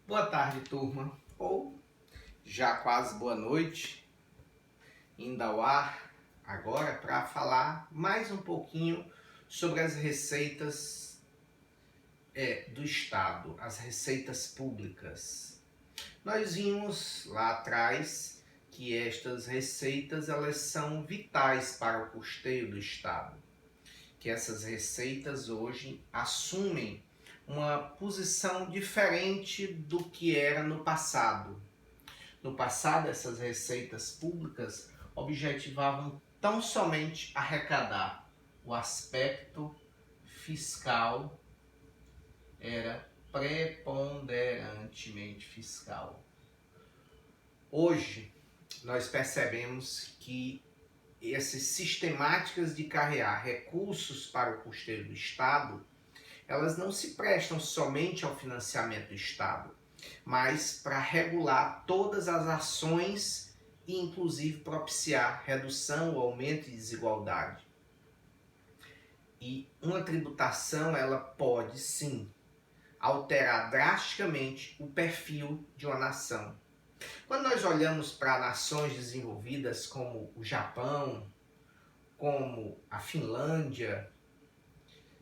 Boa tarde, turma, ou já quase boa noite, indo ao ar agora para falar mais um pouquinho sobre as receitas do Estado, as receitas públicas. Nós vimos lá atrás que estas receitas elas são vitais para o custeio do Estado, que essas receitas hoje assumem uma posição diferente do que era no passado. No passado, essas receitas públicas objetivavam tão somente arrecadar. O aspecto fiscal era preponderantemente fiscal. Hoje, nós percebemos que essas sistemáticas de carrear recursos para o custeio do Estado, elas não se prestam somente ao financiamento do Estado, mas para regular todas as ações e inclusive propiciar redução ou aumento de desigualdade. E uma tributação, ela pode sim alterar drasticamente o perfil de uma nação. Quando nós olhamos para nações desenvolvidas como o Japão, como a Finlândia,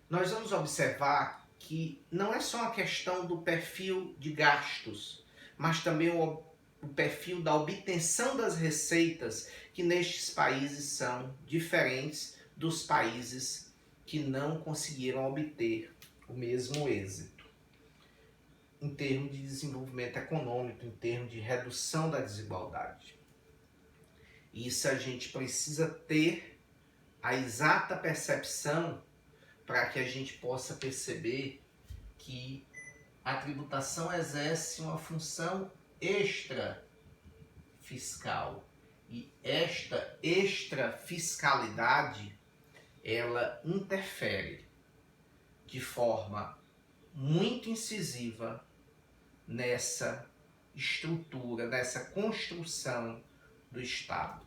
nós vamos observar que não é só uma questão do perfil de gastos, mas também o perfil da obtenção das receitas, que nestes países são diferentes dos países que não conseguiram obter o mesmo êxito em termos de desenvolvimento econômico, em termos de redução da desigualdade. Isso a gente precisa ter a exata percepção para que a gente possa perceber que a tributação exerce uma função extra fiscal. E esta extra fiscalidade, ela interfere de forma muito incisiva nessa estrutura, nessa construção do Estado.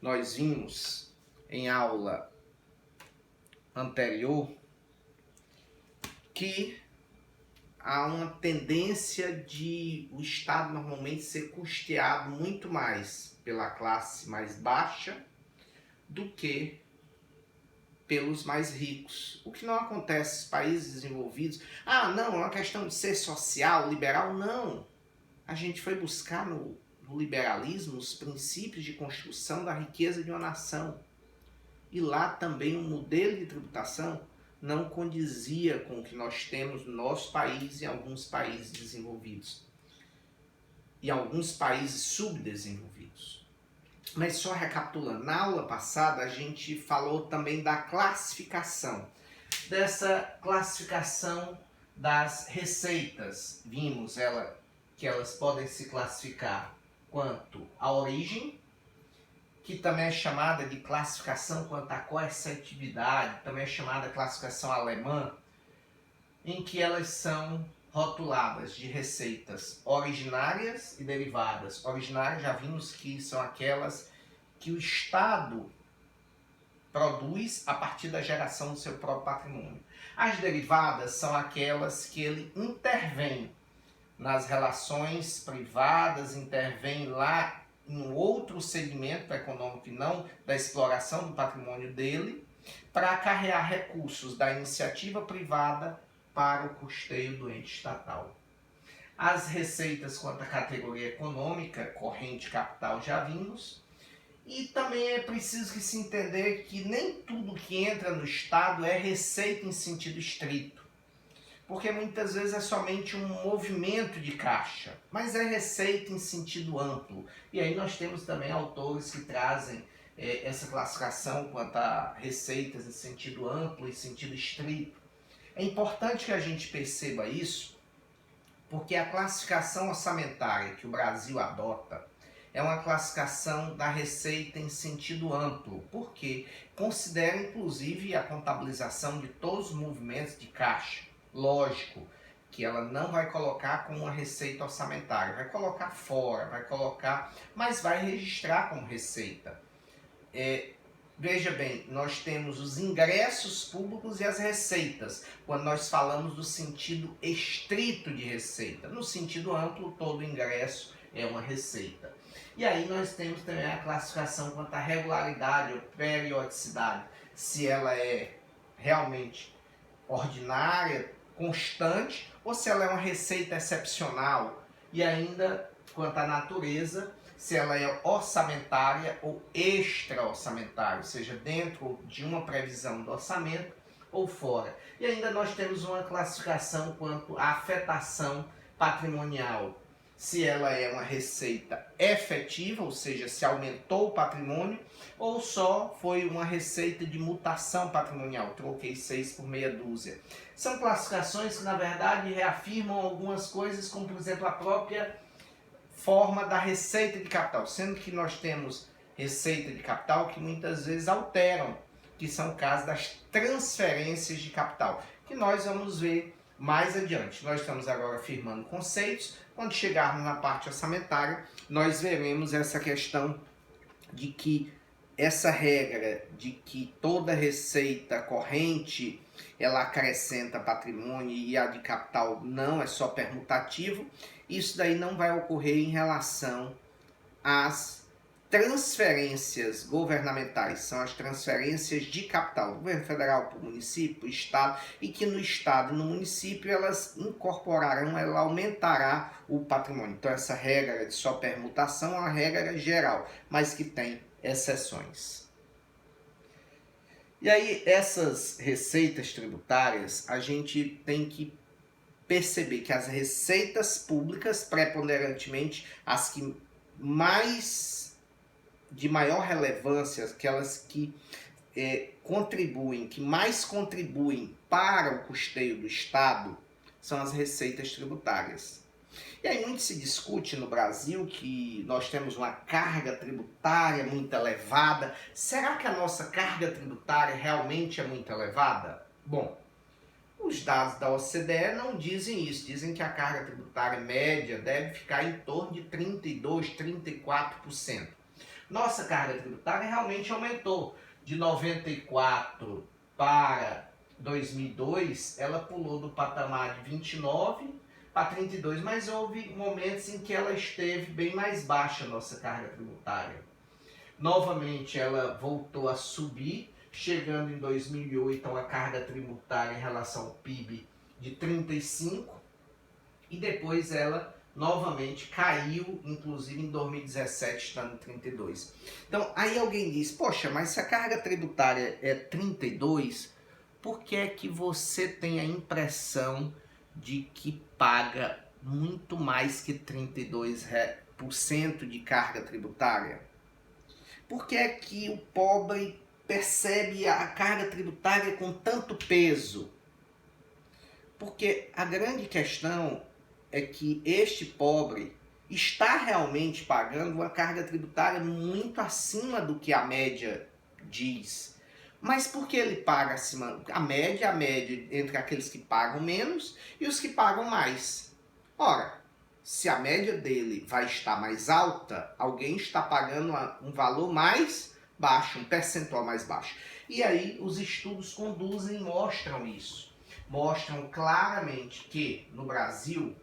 Nós vimos em aula anterior que há uma tendência de o Estado normalmente ser custeado muito mais pela classe mais baixa do que pelos mais ricos. O que não acontece nos países desenvolvidos. Ah, não, é uma questão de ser social, liberal. Não. A gente foi buscar no liberalismo os princípios de construção da riqueza de uma nação. E lá também o modelo de tributação não condizia com o que nós temos no nosso país e em alguns países desenvolvidos. E alguns países subdesenvolvidos. Mas só recapitulando, na aula passada a gente falou também da classificação. Dessa classificação das receitas. Vimos que elas podem se classificar quanto à origem, que também é chamada de classificação quanto à coercitividade, também é chamada classificação alemã, em que elas são rotuladas de receitas originárias e derivadas. Originárias já vimos que são aquelas que o Estado produz a partir da geração do seu próprio patrimônio. As derivadas são aquelas que ele intervém nas relações privadas, intervém lá em um outro segmento econômico e não da exploração do patrimônio dele, para acarrear recursos da iniciativa privada para o custeio do ente estatal. As receitas quanto à categoria econômica, corrente capital, já vimos. E também é preciso que se entender que nem tudo que entra no Estado é receita em sentido estrito. Porque muitas vezes é somente um movimento de caixa, mas é receita em sentido amplo. E aí nós temos também autores que trazem essa classificação quanto a receitas em sentido amplo e sentido estrito. É importante que a gente perceba isso, porque a classificação orçamentária que o Brasil adota é uma classificação da receita em sentido amplo, porque considera inclusive a contabilização de todos os movimentos de caixa. Lógico que ela não vai colocar como uma receita orçamentária, vai colocar fora, vai colocar, mas vai registrar como receita. Veja bem, nós temos os ingressos públicos e as receitas, quando nós falamos do sentido estrito de receita. No sentido amplo, todo ingresso é uma receita. E aí nós temos também a classificação quanto à regularidade ou periodicidade, se ela é realmente ordinária, constante, ou se ela é uma receita excepcional. E ainda quanto à natureza, se ela é orçamentária ou extra-orçamentária, ou seja, dentro de uma previsão do orçamento ou fora. E ainda nós temos uma classificação quanto à afetação patrimonial, se ela é uma receita efetiva, ou seja, se aumentou o patrimônio, ou só foi uma receita de mutação patrimonial, troquei 6 por meia dúzia. São classificações que, na verdade, reafirmam algumas coisas, como, por exemplo, a própria forma da receita de capital, sendo que nós temos receita de capital que muitas vezes alteram, que são o caso das transferências de capital, que nós vamos ver mais adiante. Nós estamos agora firmando conceitos, quando chegarmos na parte orçamentária, nós veremos essa questão de que essa regra de que toda receita corrente ela acrescenta patrimônio e a de capital não, é só permutativo. Isso daí não vai ocorrer em relação às transferências governamentais, são as transferências de capital do governo federal para o município, para o estado, e que no estado e no município elas incorporarão, ela aumentará o patrimônio. Então essa regra de só permutação é uma regra geral, mas que tem exceções. E aí essas receitas tributárias, a gente tem que perceber que as receitas públicas, preponderantemente as que de maior relevância, aquelas que que mais contribuem para o custeio do Estado, são as receitas tributárias. E aí muito se discute no Brasil que nós temos uma carga tributária muito elevada. Será que a nossa carga tributária realmente é muito elevada? Bom, os dados da OCDE não dizem isso, dizem que a carga tributária média deve ficar em torno de 32%, 34%. Nossa carga tributária realmente aumentou. De 94 para 2002, ela pulou do patamar de 29 para 32, mas houve momentos em que ela esteve bem mais baixa, a nossa carga tributária. Novamente ela voltou a subir, chegando em 2008 a uma carga tributária em relação ao PIB de 35, e depois ela novamente caiu, inclusive em 2017, estando em 32. Então, aí alguém diz, poxa, mas se a carga tributária é 32, por que é que você tem a impressão de que paga muito mais que 32% de carga tributária? Por que é que o pobre percebe a carga tributária com tanto peso? Porque a grande questão é que este pobre está realmente pagando uma carga tributária muito acima do que a média diz. Mas por que ele paga acima? A média entre aqueles que pagam menos e os que pagam mais. Ora, se a média dele vai estar mais alta, alguém está pagando um valor mais baixo, um percentual mais baixo. E aí os estudos conduzem e mostram isso. Mostram claramente que no Brasil,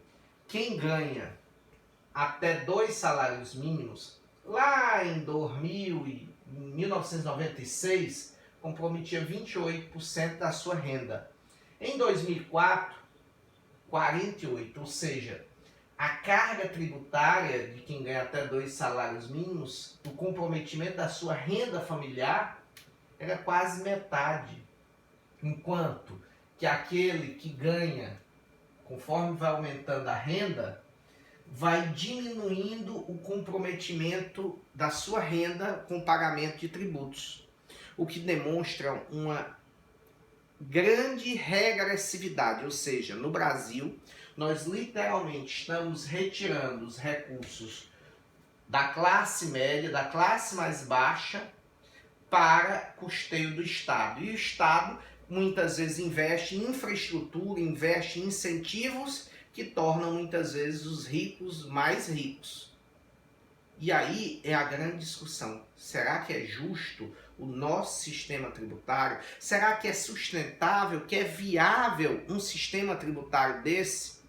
quem ganha até 2 salários mínimos, lá em 1996, comprometia 28% da sua renda. Em 2004, 48%, ou seja, a carga tributária de quem ganha até 2 salários mínimos, o comprometimento da sua renda familiar, era quase metade. Enquanto que aquele que ganha, conforme vai aumentando a renda, vai diminuindo o comprometimento da sua renda com o pagamento de tributos. O que demonstra uma grande regressividade, ou seja, no Brasil, nós literalmente estamos retirando os recursos da classe média, da classe mais baixa, para custeio do Estado. E o Estado muitas vezes investe em infraestrutura, investe em incentivos que tornam muitas vezes os ricos mais ricos. E aí é a grande discussão. Será que é justo o nosso sistema tributário? Será que é sustentável, que é viável um sistema tributário desse?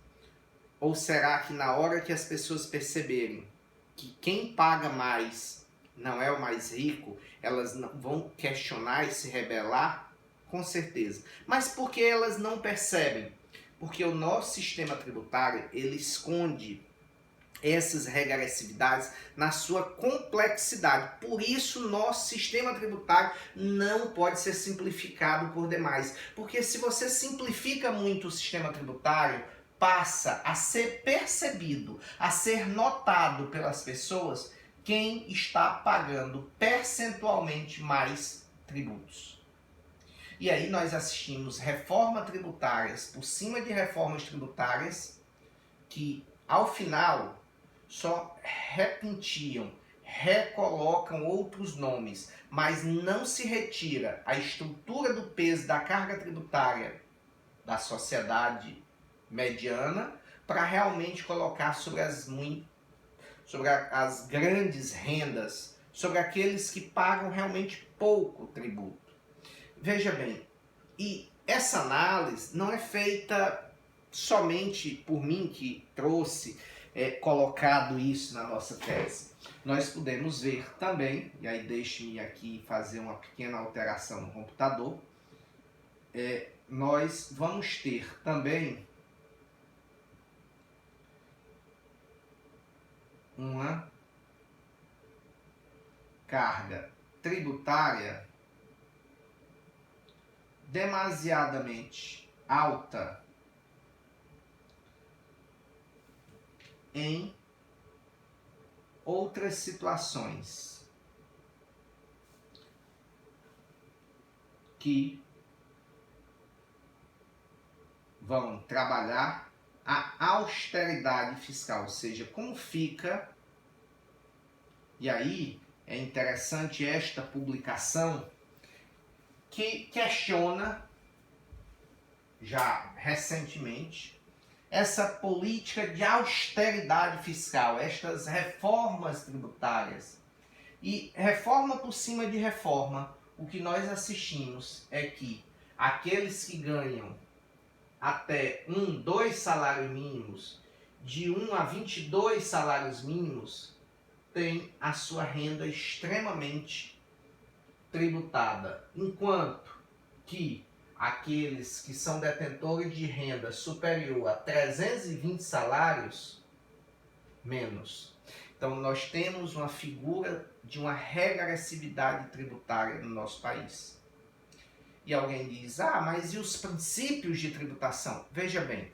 Ou será que na hora que as pessoas perceberem que quem paga mais não é o mais rico, elas não vão questionar e se rebelar? Com certeza. Mas por que elas não percebem? Porque o nosso sistema tributário, ele esconde essas regressividades na sua complexidade. Por isso, nosso sistema tributário não pode ser simplificado por demais. Porque se você simplifica muito o sistema tributário, passa a ser percebido, a ser notado pelas pessoas quem está pagando percentualmente mais tributos. E aí nós assistimos reformas tributárias por cima de reformas tributárias que, ao final, só repintiam, recolocam outros nomes, mas não se retira a estrutura do peso da carga tributária da sociedade mediana para realmente colocar sobre as grandes rendas, sobre aqueles que pagam realmente pouco tributo. Veja bem, e essa análise não é feita somente por mim que trouxe colocado isso na nossa tese. Nós podemos ver também, e aí deixe-me aqui fazer uma pequena alteração no computador, nós vamos ter também uma carga tributária demasiadamente alta em outras situações que vão trabalhar a austeridade fiscal, ou seja, como fica. E aí é interessante esta publicação que questiona já recentemente essa política de austeridade fiscal, estas reformas tributárias. E reforma por cima de reforma, o que nós assistimos é que aqueles que ganham até 2 salários mínimos, de 1 a 22 salários mínimos, têm a sua renda extremamente tributada, enquanto que aqueles que são detentores de renda superior a 320 salários, menos. Então, nós temos uma figura de uma regressividade tributária no nosso país. E alguém diz, mas e os princípios de tributação? Veja bem,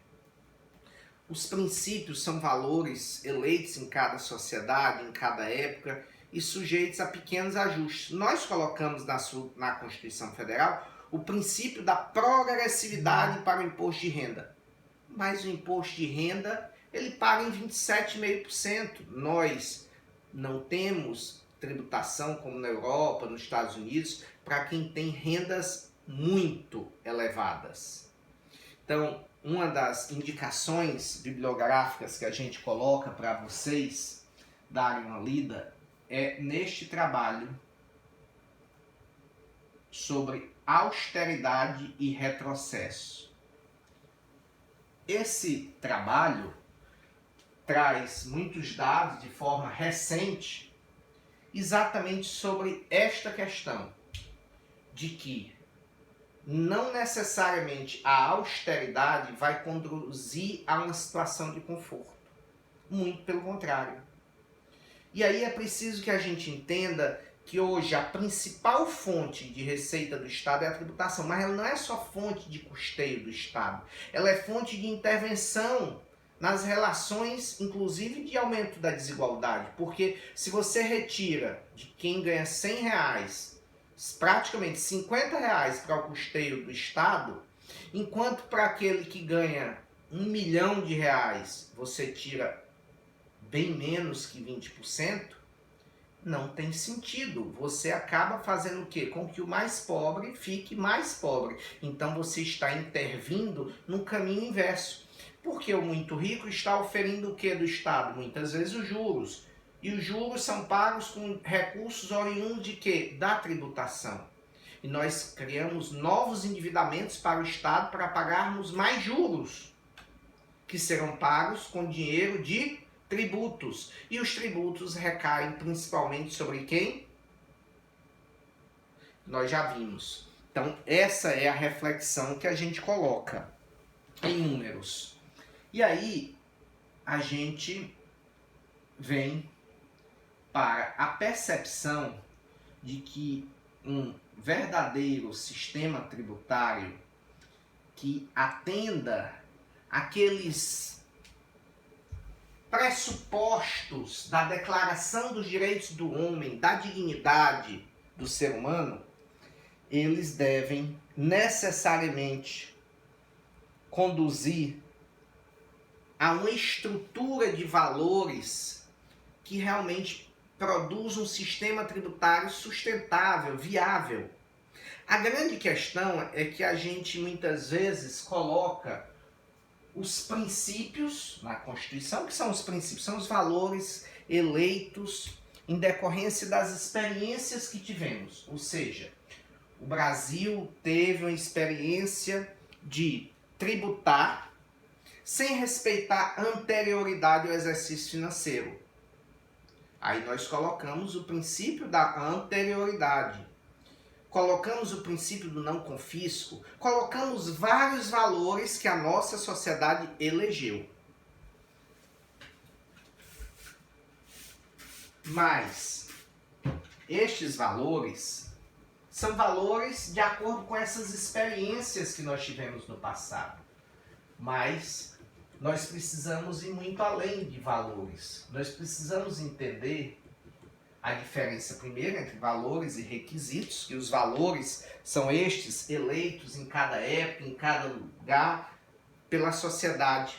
os princípios são valores eleitos em cada sociedade, em cada época, e sujeitos a pequenos ajustes. Nós colocamos na Constituição Federal o princípio da progressividade para o imposto de renda. Mas o imposto de renda, ele paga em 27,5%. Nós não temos tributação como na Europa, nos Estados Unidos, para quem tem rendas muito elevadas. Então, uma das indicações bibliográficas que a gente coloca para vocês darem uma lida é neste trabalho sobre austeridade e retrocesso. Esse trabalho traz muitos dados de forma recente exatamente sobre esta questão de que não necessariamente a austeridade vai conduzir a uma situação de conforto. Muito pelo contrário. E aí é preciso que a gente entenda que hoje a principal fonte de receita do Estado é a tributação, mas ela não é só fonte de custeio do Estado, ela é fonte de intervenção nas relações, inclusive de aumento da desigualdade, porque se você retira de quem ganha R$100, praticamente R$50 para o custeio do Estado, enquanto para aquele que ganha R$1 milhão você tira bem menos que 20%, não tem sentido. Você acaba fazendo o quê? Com que o mais pobre fique mais pobre. Então você está intervindo no caminho inverso. Porque o muito rico está oferindo o quê do Estado? Muitas vezes os juros. E os juros são pagos com recursos oriundos de quê? Da tributação. E nós criamos novos endividamentos para o Estado para pagarmos mais juros, que serão pagos com dinheiro de tributos. E os tributos recaem principalmente sobre quem? Nós já vimos. Então, essa é a reflexão que a gente coloca em números. E aí, a gente vem para a percepção de que um verdadeiro sistema tributário que atenda aqueles pressupostos da Declaração dos Direitos do Homem, da dignidade do ser humano, eles devem necessariamente conduzir a uma estrutura de valores que realmente produz um sistema tributário sustentável, viável. A grande questão é que a gente muitas vezes coloca os princípios na Constituição, que são os princípios, são os valores eleitos em decorrência das experiências que tivemos. Ou seja, o Brasil teve uma experiência de tributar sem respeitar a anterioridade ao exercício financeiro. Aí nós colocamos o princípio da anterioridade, colocamos o princípio do não confisco, colocamos vários valores que a nossa sociedade elegeu. Mas estes valores são valores de acordo com essas experiências que nós tivemos no passado. Mas nós precisamos ir muito além de valores. Nós precisamos entender a diferença, primeiro, entre valores e requisitos, que os valores são estes eleitos em cada época, em cada lugar, pela sociedade.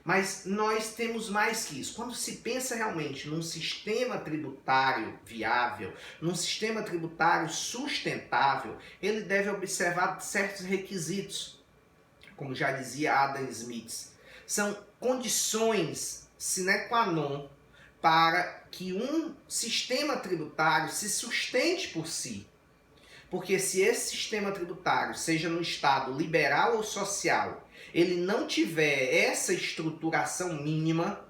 Mas nós temos mais que isso. Quando se pensa realmente num sistema tributário viável, num sistema tributário sustentável, ele deve observar certos requisitos. Como já dizia Adam Smith, são condições sine qua non para que um sistema tributário se sustente por si. Porque se esse sistema tributário, seja no Estado liberal ou social, ele não tiver essa estruturação mínima,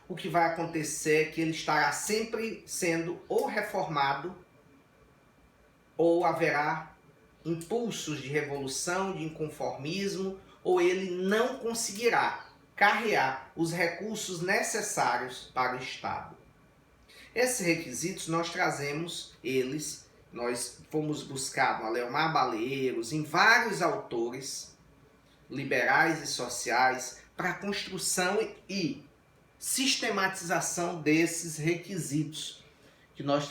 o que vai acontecer é que ele estará sempre sendo ou reformado, ou haverá impulsos de revolução, de inconformismo, ou ele não conseguirá carrear os recursos necessários para o Estado. Esses requisitos nós trazemos eles, nós fomos buscar no Aleomar Baleeiros, em vários autores liberais e sociais, para a construção e sistematização desses requisitos que nós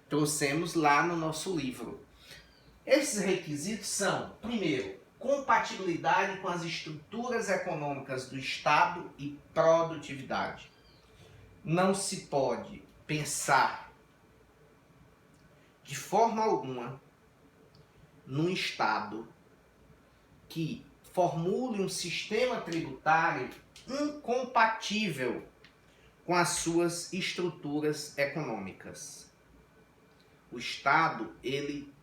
trouxemos lá no nosso livro. Esses requisitos são, primeiro, compatibilidade com as estruturas econômicas do Estado e produtividade. Não se pode pensar de forma alguma num Estado que formule um sistema tributário incompatível com as suas estruturas econômicas. O Estado, ele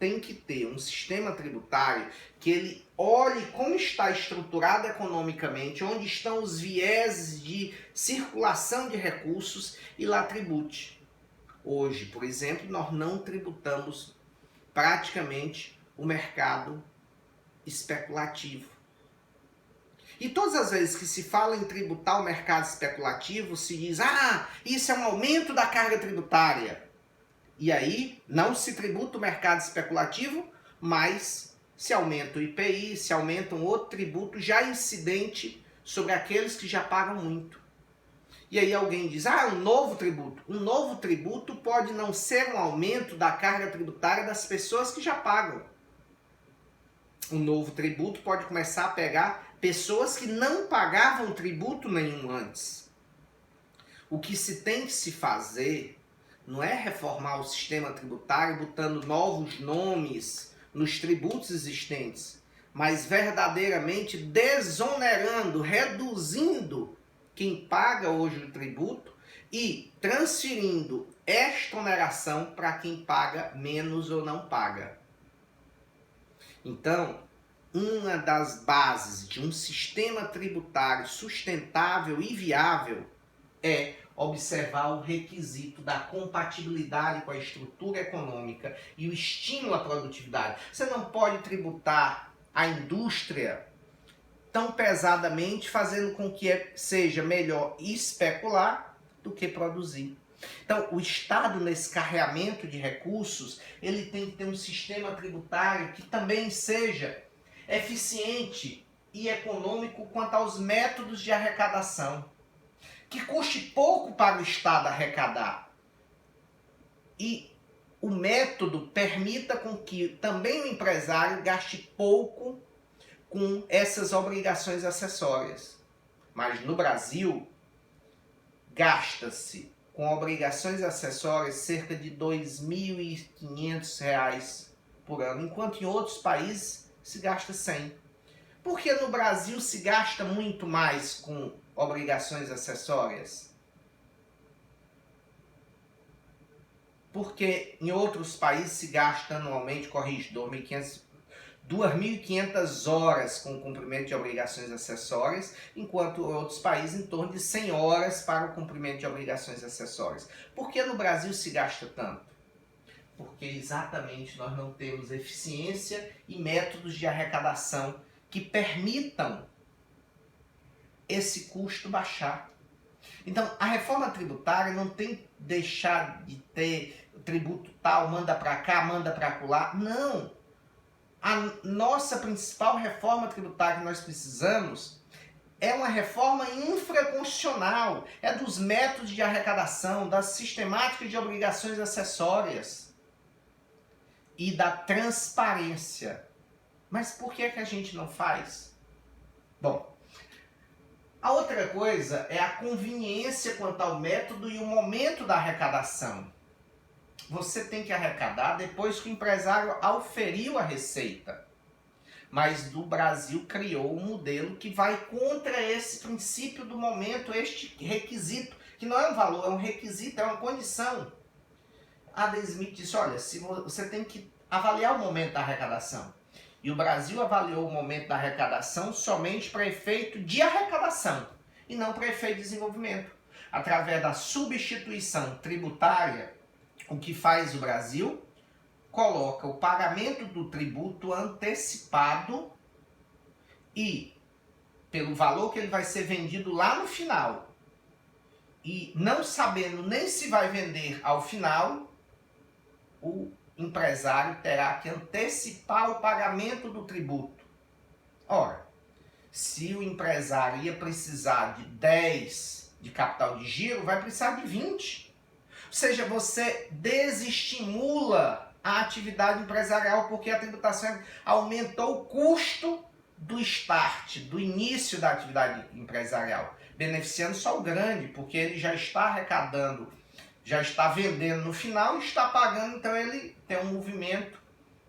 tem que ter um sistema tributário que ele olhe como está estruturado economicamente, onde estão os vieses de circulação de recursos e lá tribute. Hoje, por exemplo, nós não tributamos praticamente o mercado especulativo. E todas as vezes que se fala em tributar o mercado especulativo, se diz, isso é um aumento da carga tributária. E aí não se tributa o mercado especulativo, mas se aumenta o IPI, se aumenta um outro tributo já incidente sobre aqueles que já pagam muito. E aí alguém diz, um novo tributo. Um novo tributo pode não ser um aumento da carga tributária das pessoas que já pagam. Um novo tributo pode começar a pegar pessoas que não pagavam tributo nenhum antes. O que se tem que se fazer não é reformar o sistema tributário botando novos nomes nos tributos existentes, mas verdadeiramente desonerando, reduzindo quem paga hoje o tributo e transferindo esta oneração para quem paga menos ou não paga. Então, uma das bases de um sistema tributário sustentável e viável é observar o requisito da compatibilidade com a estrutura econômica e o estímulo à produtividade. Você não pode tributar a indústria tão pesadamente, fazendo com que seja melhor especular do que produzir. Então, o Estado, nesse carreamento de recursos, ele tem que ter um sistema tributário que também seja eficiente e econômico quanto aos métodos de arrecadação, que custe pouco para o Estado arrecadar e o método permita com que também o empresário gaste pouco com essas obrigações acessórias. Mas no Brasil, gasta-se com obrigações acessórias cerca de R$ 2.500 por ano, enquanto em outros países se gasta 100. Por que no Brasil se gasta muito mais com obrigações acessórias? Porque em outros países se gasta anualmente, corrige, 2.500 horas com o cumprimento de obrigações acessórias, enquanto em outros países em torno de 100 horas para o cumprimento de obrigações acessórias. Por que no Brasil se gasta tanto? Porque exatamente nós não temos eficiência e métodos de arrecadação que permitam esse custo baixar. Então, a reforma tributária não tem que deixar de ter tributo tal, manda para cá, manda para acolá. Não! A nossa principal reforma tributária que nós precisamos é uma reforma infraconstitucional, é dos métodos de arrecadação, das sistemáticas de obrigações acessórias e da transparência. Mas por que a gente não faz? Bom, a outra coisa é a conveniência quanto ao método e o momento da arrecadação. Você tem que arrecadar depois que o empresário auferiu a receita. Mas o Brasil criou um modelo que vai contra esse princípio do momento, este requisito, que não é um valor, é um requisito, é uma condição. Adam Smith disse, olha, se você tem que avaliar o momento da arrecadação. E o Brasil avaliou o momento da arrecadação somente para efeito de arrecadação e não para efeito de desenvolvimento. Através da substituição tributária, o que faz o Brasil? Coloca o pagamento do tributo antecipado e pelo valor que ele vai ser vendido lá no final. E não sabendo nem se vai vender ao final, o empresário terá que antecipar o pagamento do tributo. Ora, se o empresário ia precisar de 10 de capital de giro, vai precisar de 20. Ou seja, você desestimula a atividade empresarial porque a tributação aumentou o custo do start, do início da atividade empresarial, beneficiando só o grande, porque ele já está arrecadando, já está vendendo no final e está pagando, então ele tem um movimento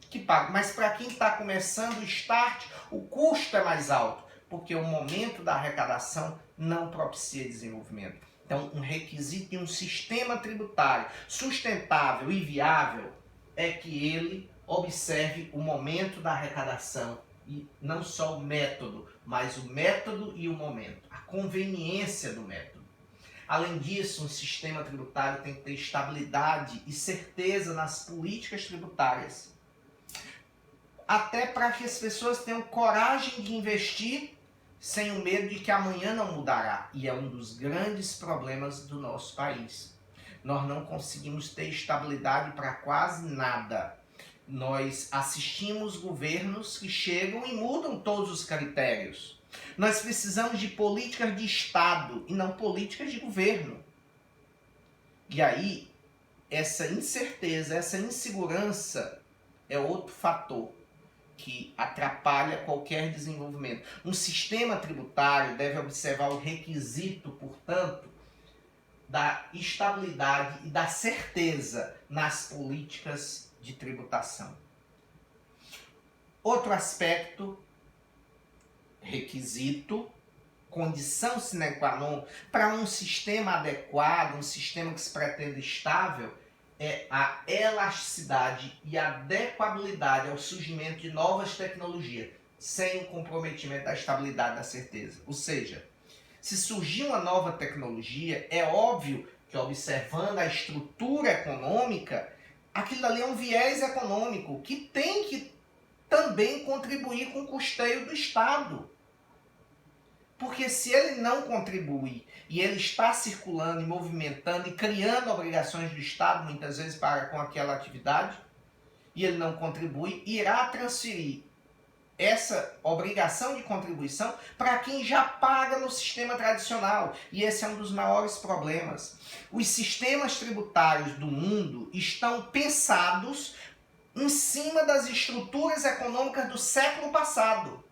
que paga. Mas para quem está começando o start, o custo é mais alto, porque o momento da arrecadação não propicia desenvolvimento. Então, um requisito de um sistema tributário sustentável e viável é que ele observe o momento da arrecadação e não só o método, mas o método e o momento, a conveniência do método. Além disso, um sistema tributário tem que ter estabilidade e certeza nas políticas tributárias, até para que as pessoas tenham coragem de investir sem o medo de que amanhã não mudará. E é um dos grandes problemas do nosso país. Nós não conseguimos ter estabilidade para quase nada. Nós assistimos governos que chegam e mudam todos os critérios. Nós precisamos de políticas de Estado e não políticas de governo. E aí, essa incerteza, essa insegurança é outro fator que atrapalha qualquer desenvolvimento. Um sistema tributário deve observar o requisito, portanto, da estabilidade e da certeza nas políticas de tributação. Outro aspecto, requisito, condição sine qua non para um sistema adequado, um sistema que se pretende estável, é a elasticidade e adequabilidade ao surgimento de novas tecnologias, sem o comprometimento da estabilidade da certeza. Ou seja, se surgir uma nova tecnologia, é óbvio que, observando a estrutura econômica, aquilo ali é um viés econômico que tem que também contribuir com o custeio do Estado. Porque se ele não contribui e ele está circulando e movimentando e criando obrigações do Estado, muitas vezes para com aquela atividade, e ele não contribui, irá transferir essa obrigação de contribuição para quem já paga no sistema tradicional. E esse é um dos maiores problemas. Os sistemas tributários do mundo estão pensados em cima das estruturas econômicas do século passado.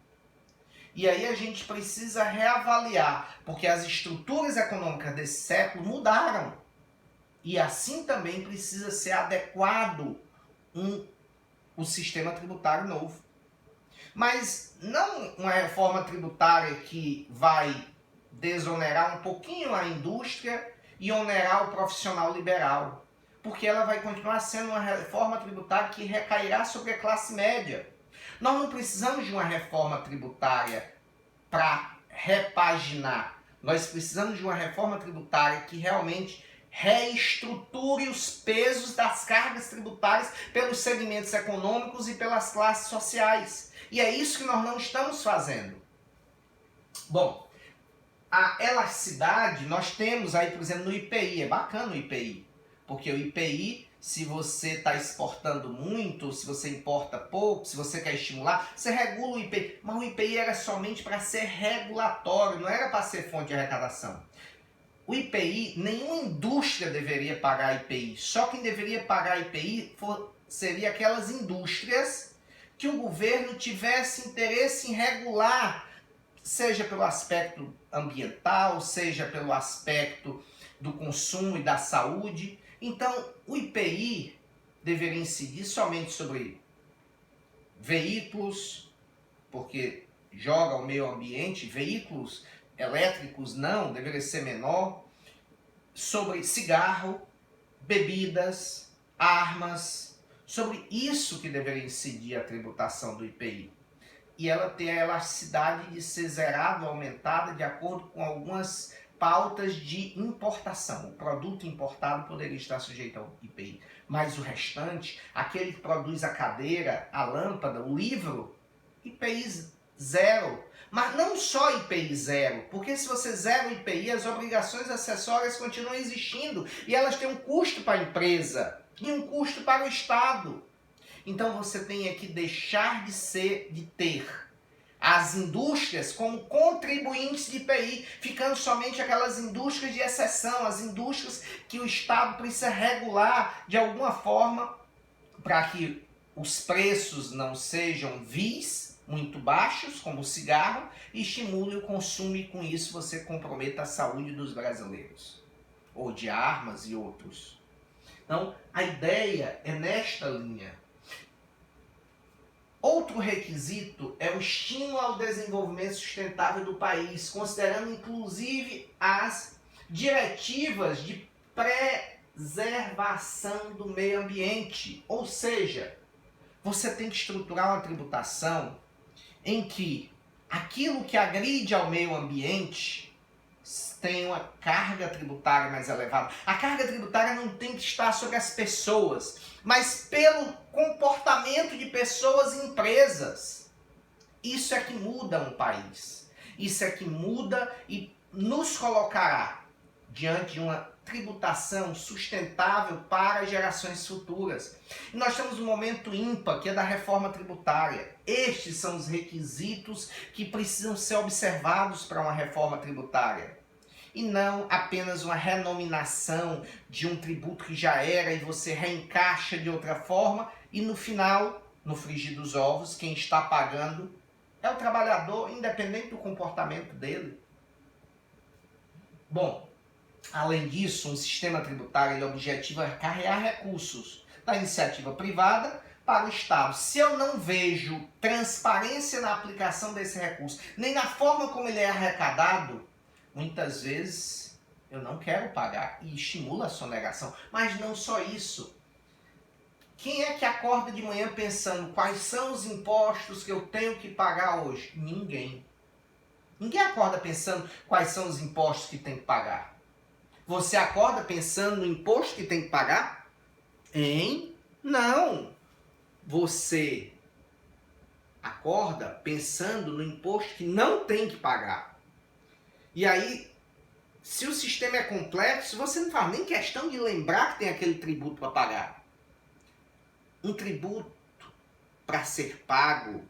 E aí a gente precisa reavaliar, porque as estruturas econômicas desse século mudaram. E assim também precisa ser adequado o sistema tributário novo. Mas não uma reforma tributária que vai desonerar um pouquinho a indústria e onerar o profissional liberal. Porque ela vai continuar sendo uma reforma tributária que recairá sobre a classe média. Nós não precisamos de uma reforma tributária para repaginar. Nós precisamos de uma reforma tributária que realmente reestruture os pesos das cargas tributárias pelos segmentos econômicos e pelas classes sociais. E é isso que nós não estamos fazendo. Bom, a elasticidade nós temos aí, por exemplo, no IPI. É bacana o IPI, porque o IPI, se você está exportando muito, se você importa pouco, se você quer estimular, você regula o IPI. Mas o IPI era somente para ser regulatório, não era para ser fonte de arrecadação. O IPI, nenhuma indústria deveria pagar IPI. Só quem deveria pagar IPI seria aquelas indústrias que o governo tivesse interesse em regular, seja pelo aspecto ambiental, seja pelo aspecto do consumo e da saúde. Então, o IPI deveria incidir somente sobre veículos, porque joga o meio ambiente, veículos elétricos não, deveria ser menor, sobre cigarro, bebidas, armas, sobre isso que deveria incidir a tributação do IPI. E ela tem a elasticidade de ser zerada ou aumentada de acordo com algumas pautas de importação. O produto importado poderia estar sujeito ao IPI, mas o restante, aquele que produz a cadeira, a lâmpada, o livro, IPI zero. Mas não só IPI zero, porque se você zera o IPI, as obrigações acessórias continuam existindo e elas têm um custo para a empresa e um custo para o Estado. Então você tem que deixar de ter as indústrias como contribuintes de IPI, ficando somente aquelas indústrias de exceção, as indústrias que o Estado precisa regular de alguma forma para que os preços não sejam vis, muito baixos, como o cigarro, e estimule o consumo e com isso você comprometa a saúde dos brasileiros, ou de armas e outros. Então, a ideia é nesta linha. Outro requisito é o estímulo ao desenvolvimento sustentável do país, considerando inclusive as diretivas de preservação do meio ambiente. Ou seja, você tem que estruturar uma tributação em que aquilo que agride ao meio ambiente tem uma carga tributária mais elevada. A carga tributária não tem que estar sobre as pessoas, mas pelo comportamento de pessoas e empresas. Isso é que muda um país. Isso é que muda e nos colocará diante de uma tributação sustentável para gerações futuras. E nós temos um momento ímpar, que é da reforma tributária. Estes são os requisitos que precisam ser observados para uma reforma tributária. E não apenas uma renominação de um tributo que já era e você reencaixa de outra forma e no final, no frigir dos ovos, quem está pagando é o trabalhador, independente do comportamento dele. Bom, além disso, um sistema tributário objetiva carregar recursos da iniciativa privada para o Estado, se eu não vejo transparência na aplicação desse recurso, nem na forma como ele é arrecadado, muitas vezes eu não quero pagar e estimula a sonegação. Mas não só isso. Quem é que acorda de manhã pensando quais são os impostos que eu tenho que pagar hoje? Ninguém. Ninguém acorda pensando quais são os impostos que tem que pagar. Você acorda pensando no imposto que tem que pagar? Hein? Não. Você acorda pensando no imposto que não tem que pagar. E aí, se o sistema é complexo, você não faz nem questão de lembrar que tem aquele tributo para pagar. Um tributo, para ser pago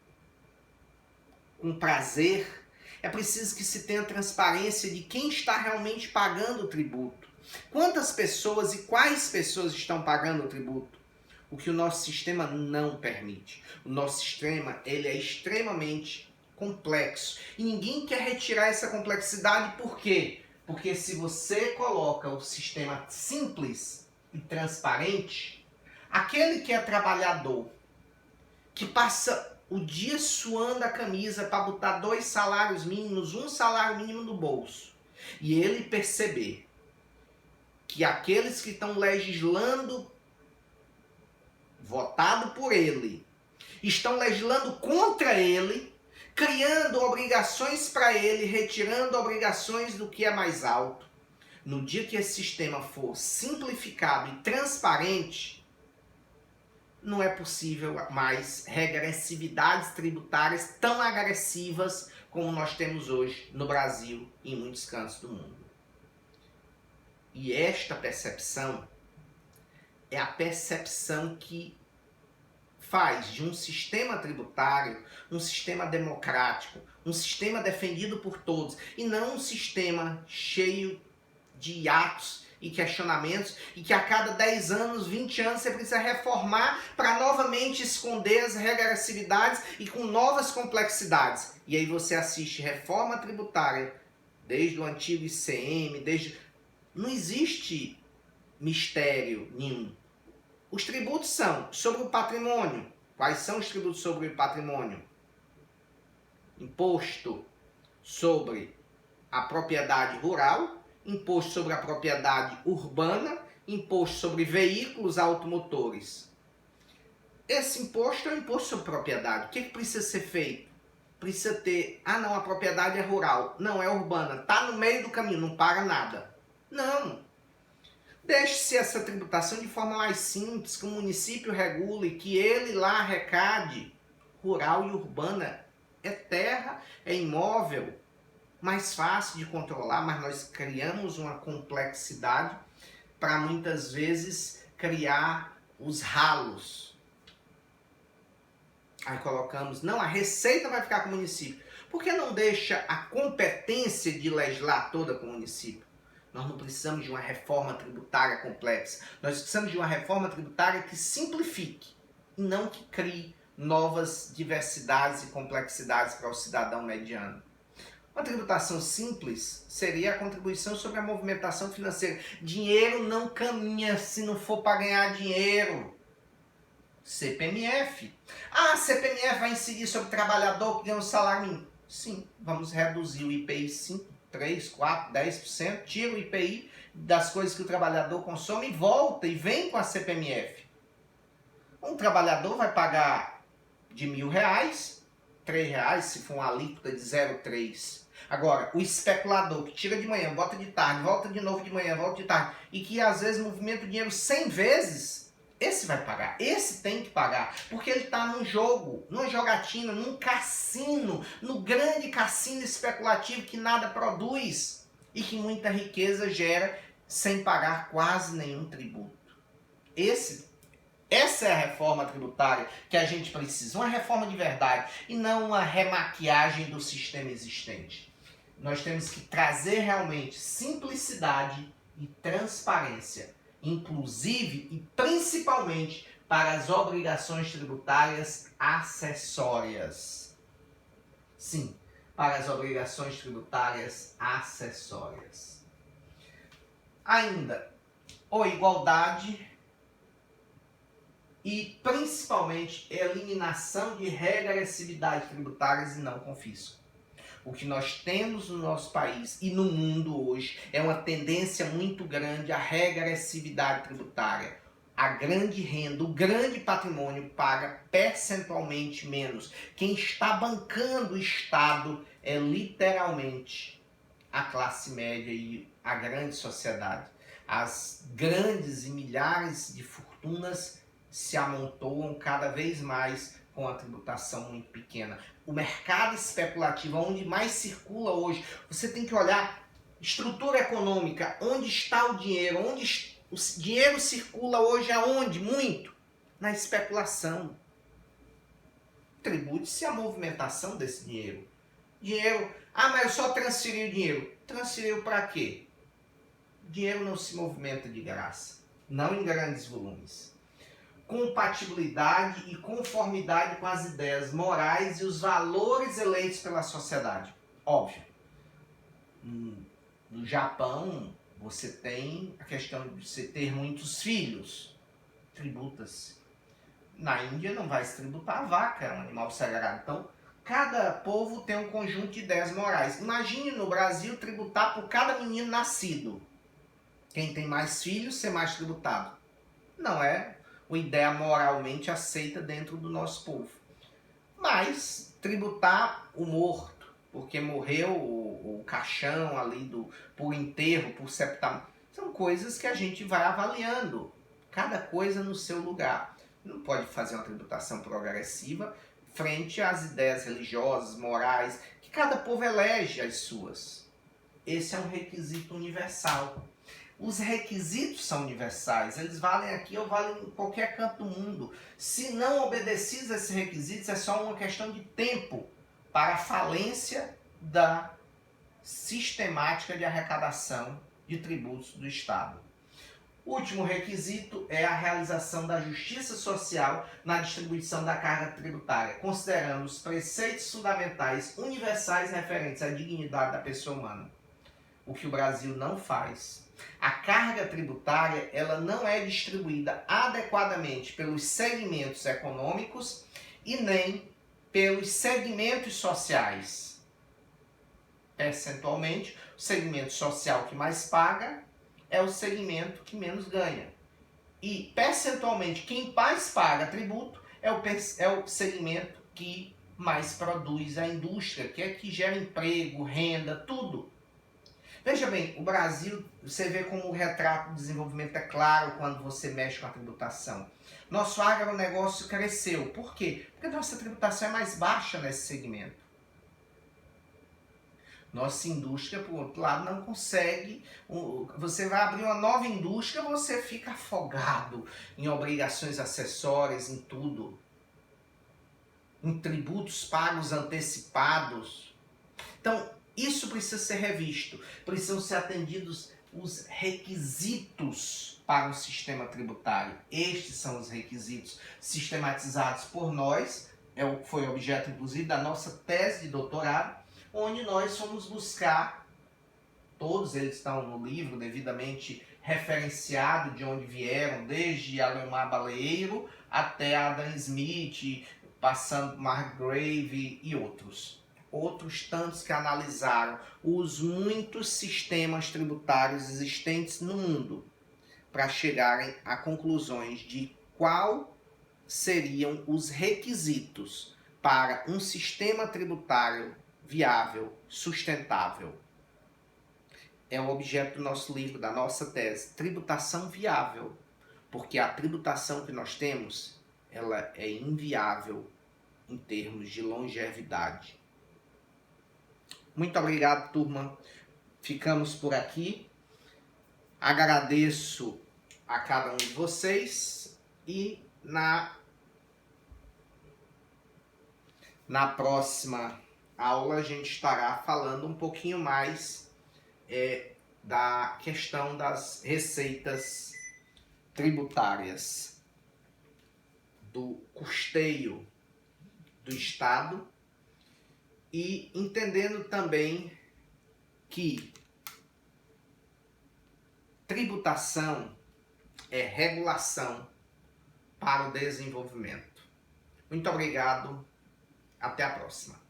com prazer, é preciso que se tenha transparência de quem está realmente pagando o tributo. Quantas pessoas e quais pessoas estão pagando o tributo? O que o nosso sistema não permite. O nosso sistema, ele é extremamente complexo. E ninguém quer retirar essa complexidade, por quê? Porque se você coloca o sistema simples e transparente, aquele que é trabalhador, que passa o dia suando a camisa para botar 2 salários mínimos, 1 salário mínimo no bolso, e ele perceber que aqueles que estão legislando, votado por ele, estão legislando contra ele, criando obrigações para ele, retirando obrigações do que é mais alto. No dia que esse sistema for simplificado e transparente, não é possível mais regressividades tributárias tão agressivas como nós temos hoje no Brasil e em muitos cantos do mundo. E esta percepção é a percepção que faz de um sistema tributário um sistema democrático, um sistema defendido por todos, e não um sistema cheio de hiatos e questionamentos, e que a cada 10 anos, 20 anos, você precisa reformar para novamente esconder as regressividades e com novas complexidades. E aí você assiste reforma tributária, desde o antigo ICM, não existe mistério nenhum. Os tributos são sobre o patrimônio. Quais são os tributos sobre o patrimônio? Imposto sobre a propriedade rural, imposto sobre a propriedade urbana, imposto sobre veículos automotores. Esse imposto é o imposto sobre propriedade. O que precisa ser feito? Precisa ter, não, a propriedade é rural, não, é urbana, está no meio do caminho, não paga nada. Não. Deixe-se essa tributação de forma mais simples, que o município regule, que ele lá arrecade. Rural e urbana é terra, é imóvel, mais fácil de controlar, mas nós criamos uma complexidade para muitas vezes criar os ralos. Aí colocamos, não, a receita vai ficar com o município. Por que não deixa a competência de legislar toda com o município? Nós não precisamos de uma reforma tributária complexa. Nós precisamos de uma reforma tributária que simplifique e não que crie novas diversidades e complexidades para o cidadão mediano. Uma tributação simples seria a contribuição sobre a movimentação financeira. Dinheiro não caminha se não for para ganhar dinheiro. CPMF. CPMF vai incidir sobre o trabalhador que ganha um salário mínimo. Sim, vamos reduzir o IPI 5%. 3, 4, 10%, tira o IPI das coisas que o trabalhador consome e volta e vem com a CPMF. Um trabalhador vai pagar de R$1.000, R$3 se for uma alíquota de 0,3. Agora, o especulador que tira de manhã, bota de tarde, volta de novo de manhã, volta de tarde, e que às vezes movimenta o dinheiro 100 vezes, esse vai pagar, esse tem que pagar, porque ele está num jogo, numa jogatina, num cassino, no grande cassino especulativo que nada produz e que muita riqueza gera sem pagar quase nenhum tributo. Essa é a reforma tributária que a gente precisa, uma reforma de verdade e não uma remaquiagem do sistema existente. Nós temos que trazer realmente simplicidade e transparência, inclusive e principalmente para as obrigações tributárias acessórias. Sim, para as obrigações tributárias acessórias. Ainda, ou igualdade e principalmente eliminação de regressividade tributárias e não confisco. O que nós temos no nosso país e no mundo hoje é uma tendência muito grande à regressividade tributária. A grande renda, o grande patrimônio paga percentualmente menos. Quem está bancando o Estado é literalmente a classe média e a grande sociedade. As grandes e milhares de fortunas se amontoam cada vez mais com a tributação muito pequena. O mercado especulativo, onde mais circula hoje, você tem que olhar estrutura econômica, onde está o dinheiro, onde o dinheiro circula hoje aonde? Muito? Na especulação. Tribute-se a movimentação desse dinheiro. Dinheiro, mas eu só transferi o dinheiro. Transferiu para quê? Dinheiro não se movimenta de graça, não em grandes volumes. Compatibilidade e conformidade com as ideias morais e os valores eleitos pela sociedade. Óbvio. No Japão, você tem a questão de você ter muitos filhos. Tributa-se. Na Índia não vai se tributar a vaca, é um animal sagrado. Então, cada povo tem um conjunto de ideias morais. Imagine no Brasil tributar por cada menino nascido. Quem tem mais filhos ser mais tributado. Não é uma ideia moralmente aceita dentro do nosso povo. Mas tributar o morto, porque morreu o caixão ali por enterro, por sepultamento, são coisas que a gente vai avaliando, cada coisa no seu lugar. Não pode fazer uma tributação progressiva frente às ideias religiosas, morais, que cada povo elege as suas. Esse é um requisito universal. Os requisitos são universais, eles valem aqui ou valem em qualquer canto do mundo. Se não obedecidos a esses requisitos, é só uma questão de tempo para a falência da sistemática de arrecadação de tributos do Estado. O último requisito é a realização da justiça social na distribuição da carga tributária, considerando os preceitos fundamentais universais referentes à dignidade da pessoa humana. O que o Brasil não faz. A carga tributária ela não é distribuída adequadamente pelos segmentos econômicos e nem pelos segmentos sociais. Percentualmente, o segmento social que mais paga é o segmento que menos ganha. E percentualmente, quem mais paga tributo é o segmento que mais produz a indústria, que é que gera emprego, renda, tudo. Veja bem, o Brasil, você vê como o retrato do desenvolvimento é claro quando você mexe com a tributação. Nosso agronegócio cresceu. Por quê? Porque nossa tributação é mais baixa nesse segmento. Nossa indústria, por outro lado, não consegue. Você vai abrir uma nova indústria, você fica afogado em obrigações acessórias, em tudo. Em tributos pagos antecipados. Então, isso precisa ser revisto, precisam ser atendidos os requisitos para o sistema tributário. Estes são os requisitos sistematizados por nós, foi objeto inclusive da nossa tese de doutorado, onde nós fomos buscar, todos eles estão no livro devidamente referenciado de onde vieram, desde Alemar Baleiro até Adam Smith, passando por Margrave e outros tantos que analisaram os muitos sistemas tributários existentes no mundo para chegarem a conclusões de qual seriam os requisitos para um sistema tributário viável, sustentável. É o objeto do nosso livro, da nossa tese, tributação viável, porque a tributação que nós temos, ela é inviável em termos de longevidade. Muito obrigado, turma. Ficamos por aqui. Agradeço a cada um de vocês e na próxima aula a gente estará falando um pouquinho mais da questão das receitas tributárias, do custeio do Estado, e entendendo também que tributação é regulação para o desenvolvimento. Muito obrigado, até a próxima.